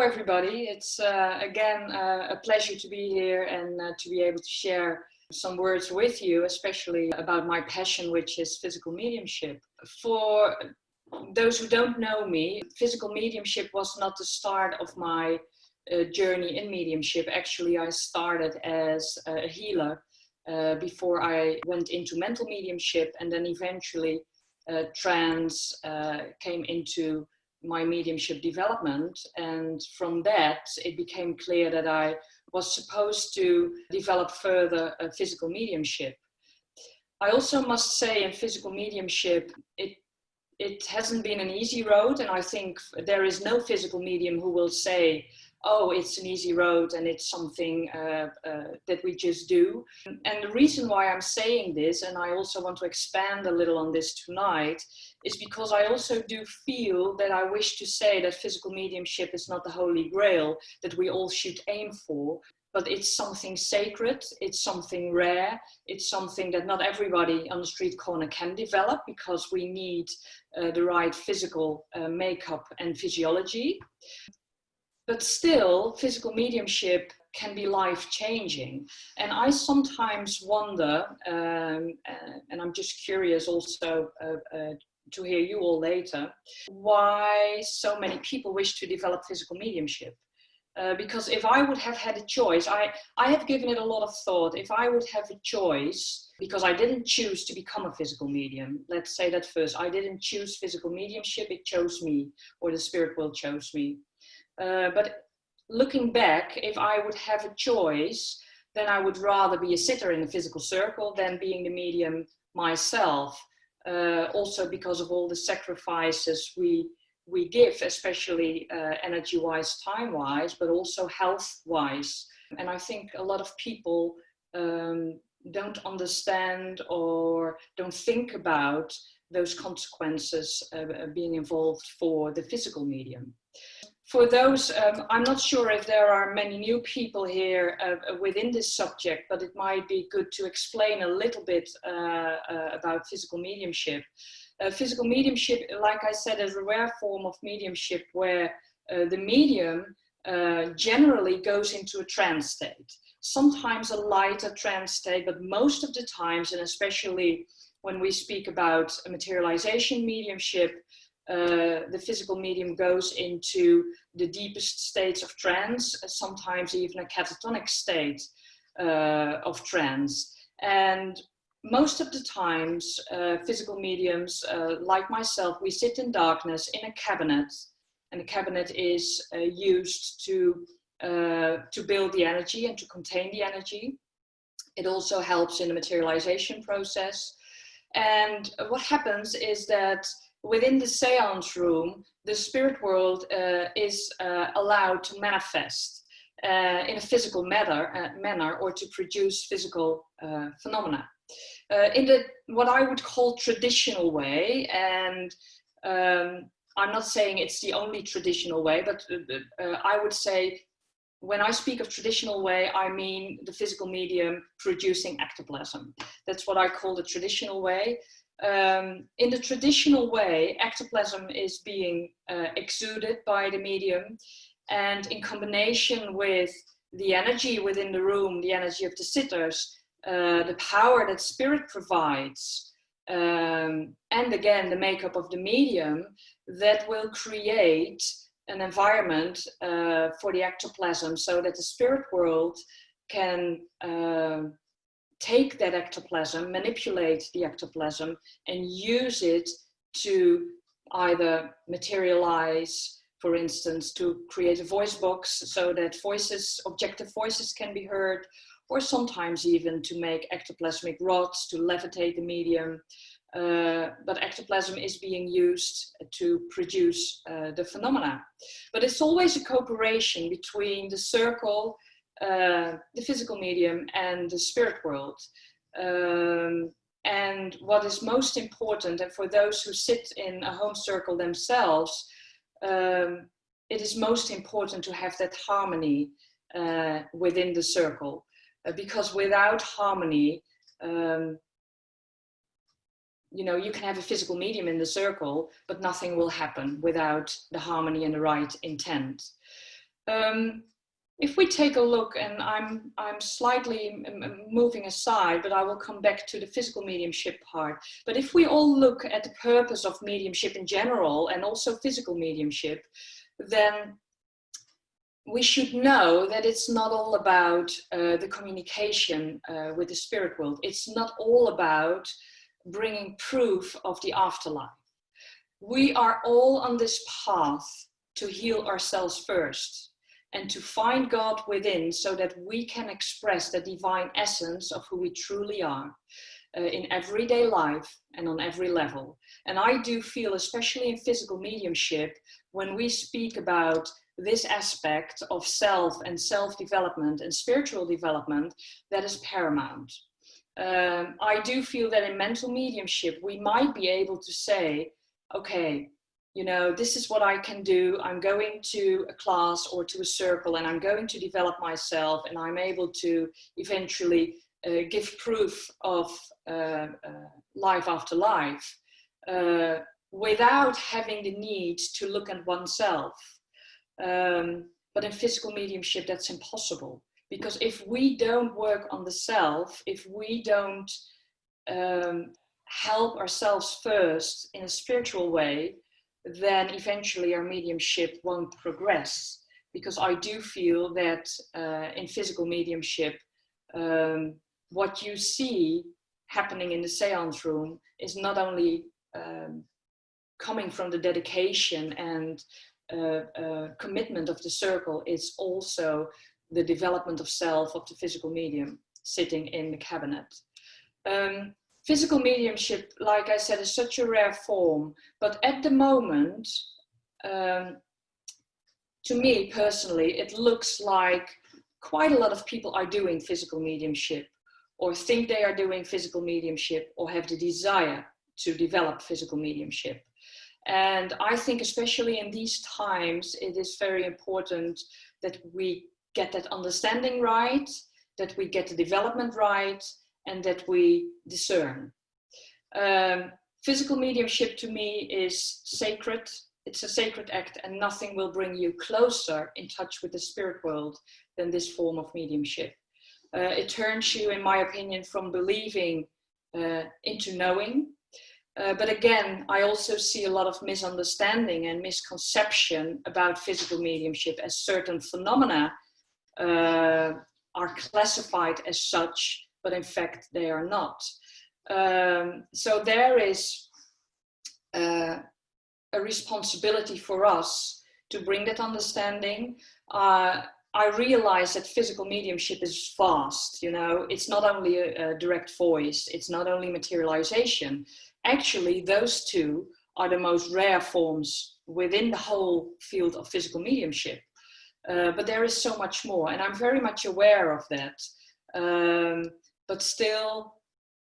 everybody. It's again a pleasure to be here and to be able to share some words with you, especially about my passion, which is physical mediumship. For those who don't know me, physical mediumship was not the start of my journey in mediumship. Actually, I started as a healer before I went into mental mediumship, and then eventually trance came into my mediumship development. And from that, it became clear that I was supposed to develop further physical mediumship. I also must say in physical mediumship, it hasn't been an easy road, and I think there is no physical medium who will say, oh, it's an easy road and it's something that we just do. And the reason why I'm saying this, and I also want to expand a little on this tonight, is because I also do feel that I wish to say that physical mediumship is not the holy grail that we all should aim for, but it's something sacred, it's something rare, it's something that not everybody on the street corner can develop, because we need the right physical makeup and physiology. But still, physical mediumship can be life-changing. And I sometimes wonder, and I'm just curious also to hear you all later, why so many people wish to develop physical mediumship. Because if I would have had a choice, I have given it a lot of thought. If I would have a choice, because I didn't choose to become a physical medium, let's say that first, I didn't choose physical mediumship, it chose me, or the spirit world chose me. But looking back, if I would have a choice, then I would rather be a sitter in a physical circle than being the medium myself. Also because of all the sacrifices we give, especially energy-wise, time-wise, but also health-wise. And I think a lot of people don't understand or don't think about those consequences being involved for the physical medium. For those, I'm not sure if there are many new people here within this subject, but it might be good to explain a little bit about physical mediumship. Physical mediumship, like I said, is a rare form of mediumship where the medium generally goes into a trance state. Sometimes a lighter trance state, but most of the times, and especially when we speak about a materialization mediumship, the physical medium goes into the deepest states of trance, sometimes even a catatonic state of trance. And most of the times, physical mediums, like myself, we sit in darkness in a cabinet, and the cabinet is used to build the energy and to contain the energy. It also helps in the materialization process. And what happens is that within the seance room, the spirit world is allowed to manifest in a physical manner or to produce physical phenomena. In what I would call traditional way, and I'm not saying it's the only traditional way, but I would say when I speak of traditional way, I mean the physical medium producing ectoplasm. That's what I call the traditional way. In the traditional way, ectoplasm is being exuded by the medium, and in combination with the energy within the room, the energy of the sitters, the power that spirit provides, and again the makeup of the medium, that will create an environment for the ectoplasm so that the spirit world can take that ectoplasm, manipulate the ectoplasm, and use it to either materialize, for instance, to create a voice box so that voices, objective voices can be heard, or sometimes even to make ectoplasmic rods to levitate the medium. But ectoplasm is being used to produce the phenomena. But it's always a cooperation between the circle, the physical medium, and the spirit world. And what is most important, and for those who sit in a home circle themselves, it is most important to have that harmony within the circle. Because without harmony, you know, you can have a physical medium in the circle, but nothing will happen without the harmony and the right intent. If we take a look, and I'm slightly moving aside, but I will come back to the physical mediumship part. But if we all look at the purpose of mediumship in general, and also physical mediumship, then we should know that it's not all about the communication with the spirit world. It's not all about bringing proof of the afterlife. We are all on this path to heal ourselves first and to find God within, so that we can express the divine essence of who we truly are in everyday life and on every level. And I do feel, especially in physical mediumship, when we speak about this aspect of self and self-development and spiritual development, that is paramount. I do feel that in mental mediumship, we might be able to say, okay, you know, this is what I can do. I'm going to a class or to a circle, and I'm going to develop myself, and I'm able to eventually give proof of life after life without having the need to look at oneself. But in physical mediumship, that's impossible. Because if we don't work on the self, if we don't help ourselves first in a spiritual way, then eventually our mediumship won't progress. Because I do feel that in physical mediumship, what you see happening in the seance room is not only coming from the dedication and commitment of the circle, it's also the development of self of the physical medium sitting in the cabinet. Physical mediumship, like I said, is such a rare form, but at the moment, to me personally, it looks like quite a lot of people are doing physical mediumship, or think they are doing physical mediumship, or have the desire to develop physical mediumship. And I think especially in these times, it is very important that we get that understanding right, that we get the development right, and that we discern. Physical mediumship to me is sacred. It's a sacred act, and nothing will bring you closer in touch with the spirit world than this form of mediumship. It turns you, in my opinion, from believing into knowing. But again, I also see a lot of misunderstanding and misconception about physical mediumship, as certain phenomena are classified as such, but in fact they are not. So there is a responsibility for us to bring that understanding. I realize that physical mediumship is vast, you know, it's not only a direct voice, it's not only materialization. Actually, those two are the most rare forms within the whole field of physical mediumship. But there is so much more, and I'm very much aware of that. But still,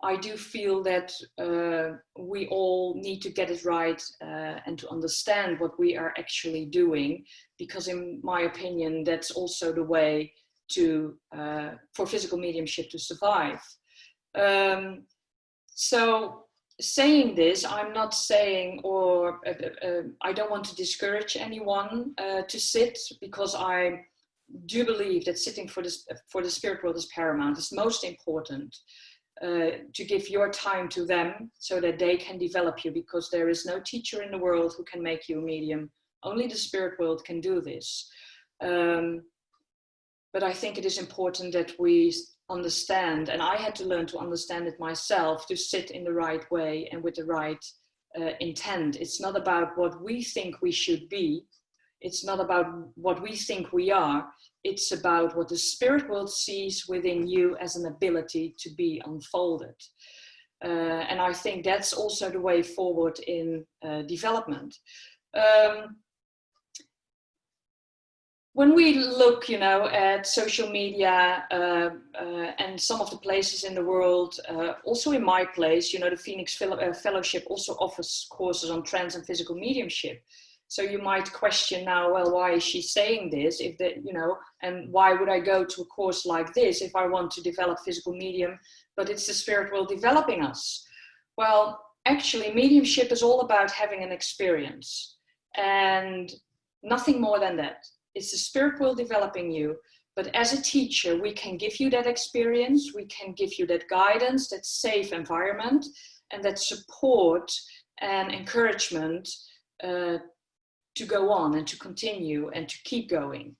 I do feel that we all need to get it right and to understand what we are actually doing, because in my opinion, that's also the way to for physical mediumship to survive. So saying this, I'm not saying, or I don't want to discourage anyone to sit, because I do believe that sitting for the spirit world is paramount. It's most important to give your time to them so that they can develop you, because there is no teacher in the world who can make you a medium. Only the spirit world can do this. But I think it is important that we understand, and I had to learn to understand it myself, to sit in the right way and with the right intent. It's not about what we think we should be. It's not about what we think we are. It's about what the spirit world sees within you as an ability to be unfolded. And I think that's also the way forward in development. When we look, you know, at social media and some of the places in the world, also in my place, you know, the Phoenix Fellowship also offers courses on trance and physical mediumship. So you might question now, well, why is she saying this? If the, you know, and why would I go to a course like this if I want to develop physical medium, but it's the spirit world developing us? Well, actually, mediumship is all about having an experience and nothing more than that. it's the spirit world developing you. But as a teacher, we can give you that experience, we can give you that guidance, that safe environment, and that support and encouragement to go on and to continue and to keep going.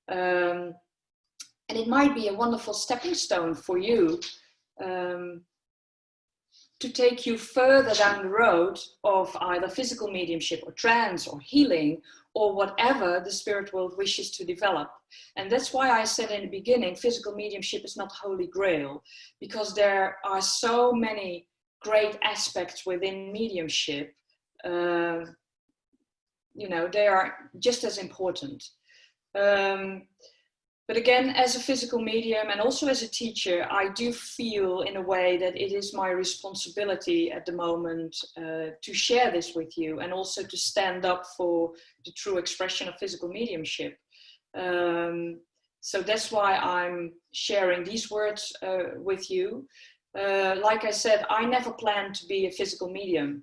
And it might be a wonderful stepping stone for you to take you further down the road of either physical mediumship or trance or healing or whatever the spirit world wishes to develop. And that's why I said in the beginning, physical mediumship is not holy grail, because there are so many great aspects within mediumship. You know, they are just as important. But again, as a physical medium and also as a teacher, I do feel in a way that it is my responsibility at the moment to share this with you and also to stand up for the true expression of physical mediumship. So that's why I'm sharing these words with you. Like I said, I never planned to be a physical medium.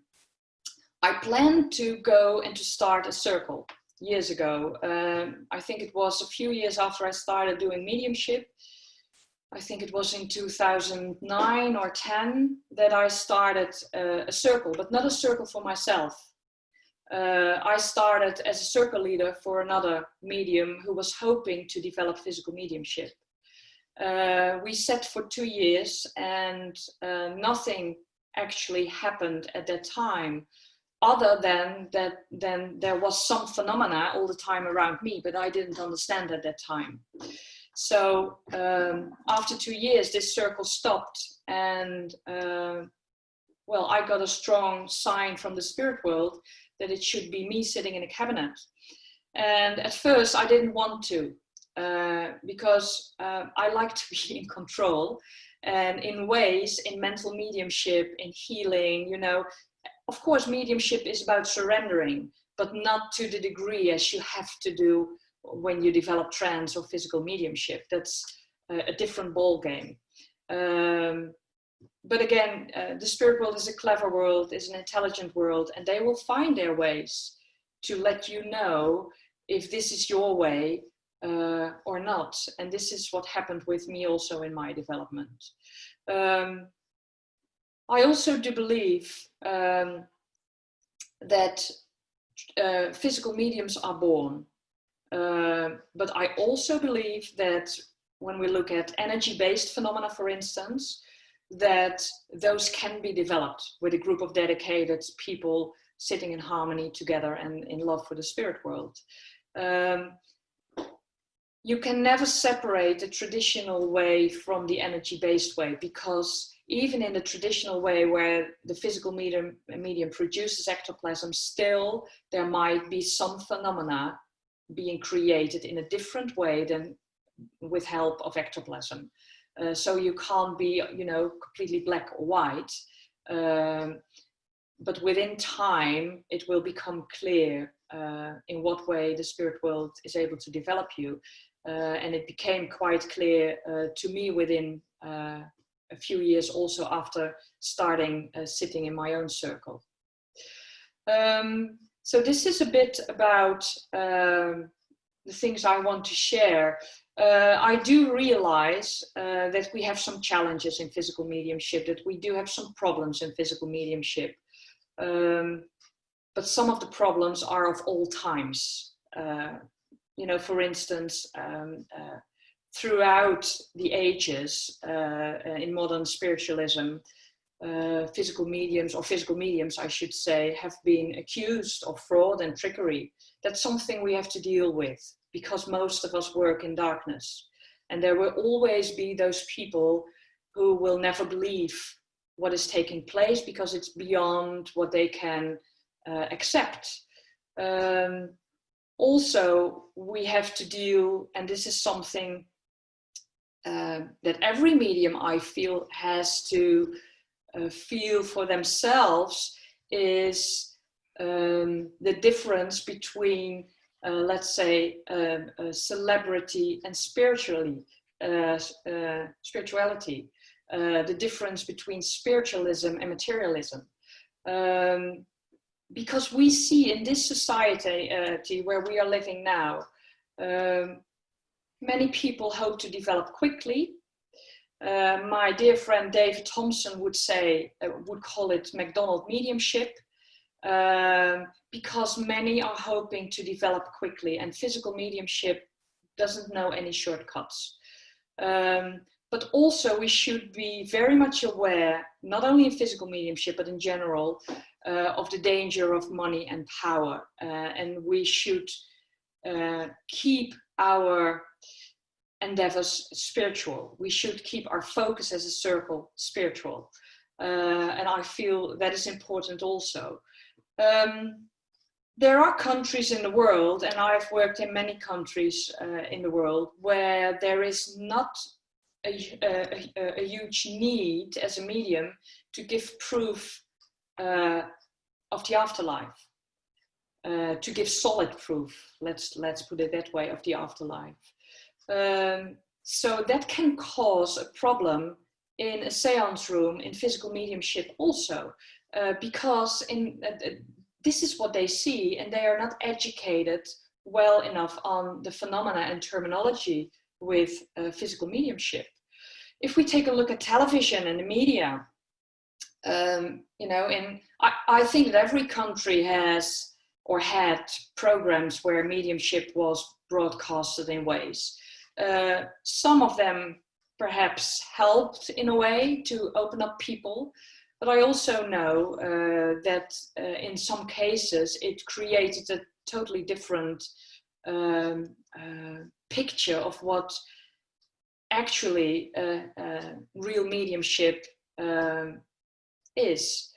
I planned to go and to start a circle years ago. I think it was a few years after I started doing mediumship. I think it was in 2009 or 10 that I started a circle, but not a circle for myself. I started as a circle leader for another medium who was hoping to develop physical mediumship. We sat for 2 years and nothing actually happened at that time, other than that then there was some phenomena all the time around me, but I didn't understand at that time. So after 2 years, this circle stopped, and well, I got a strong sign from the spirit world that it should be me sitting in a cabinet. And at first I didn't want to, because I like to be in control, and in ways, in mental mediumship, in healing, you know, of course, mediumship is about surrendering, but not to the degree as you have to do when you develop trance or physical mediumship. That's a different ball game. But again, the spirit world is a clever world, is an intelligent world, and they will find their ways to let you know if this is your way or not. And this is what happened with me also in my development. I also do believe that physical mediums are born. But I also believe that when we look at energy-based phenomena, for instance, that those can be developed with a group of dedicated people sitting in harmony together and in love for the spirit world. You can never separate the traditional way from the energy-based way, because even in the traditional way where the physical medium produces ectoplasm, still there might be some phenomena being created in a different way than with help of ectoplasm. So you can't be, you know, completely black or white, but within time it will become clear in what way the spirit world is able to develop you. And it became quite clear to me within a few years also after starting sitting in my own circle. So this is a bit about the things I want to share. I do realize that we have some challenges in physical mediumship, that we do have some problems in physical mediumship. But some of the problems are of all times. You know, for instance, throughout the ages in modern spiritualism, physical mediums, I should say, have been accused of fraud and trickery. That's something we have to deal with, because most of us work in darkness. And there will always be those people who will never believe what is taking place because it's beyond what they can accept. Also, we have to deal, and this is something that every medium, I feel, has to feel for themselves, is the difference between, let's say, celebrity and spirituality. The difference between spiritualism and materialism. Because we see in this society where we are living now, Many people hope to develop quickly. My dear friend David Thompson would call it McDonald mediumship, because many are hoping to develop quickly, and physical mediumship doesn't know any shortcuts. But also we should be very much aware, not only in physical mediumship, but in general, of the danger of money and power. And we should keep our endeavors spiritual. We should keep our focus as a circle spiritual. And I feel that is important also. There are countries in the world, and I've worked in many countries in the world, where there is not a huge need as a medium to give proof of the afterlife, to give solid proof, let's put it that way, of the afterlife. So that can cause a problem in a seance room in physical mediumship also, because this is what they see, and they are not educated well enough on the phenomena and terminology with physical mediumship. If we take a look at television and the media, I think that every country has or had programs where mediumship was broadcasted in ways. Some of them perhaps helped in a way to open up people, but I also know that in some cases it created a totally different picture of what actually real mediumship is.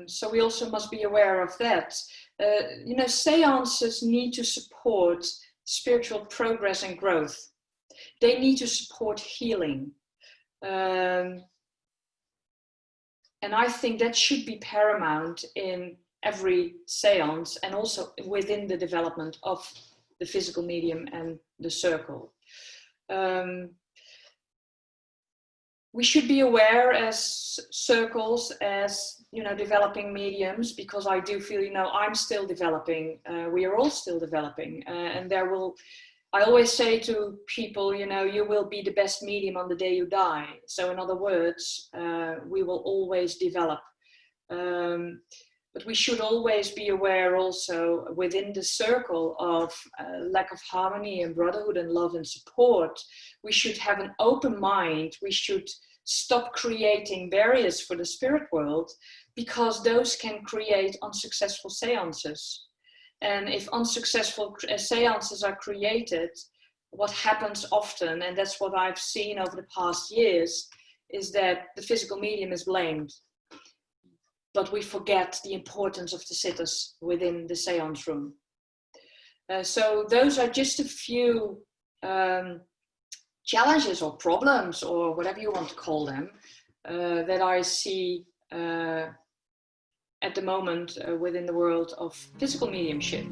So we also must be aware of that. Seances need to support spiritual progress and growth. They need to support healing. And I think that should be paramount in every seance, and also within the development of the physical medium and the circle. We should be aware as circles, as developing mediums, because I do feel I'm still developing. We are all still developing, and I always say to people, you will be the best medium on the day you die. So in other words, we will always develop. But we should always be aware also within the circle of lack of harmony and brotherhood and love and support. We should have an open mind. We should stop creating barriers for the spirit world, because those can create unsuccessful seances. And if unsuccessful seances are created, what happens often, and that's what I've seen over the past years, is that the physical medium is blamed. But we forget the importance of the sitters within the seance room. So those are just a few challenges or problems, or whatever you want to call them, that I see at the moment within the world of physical mediumship.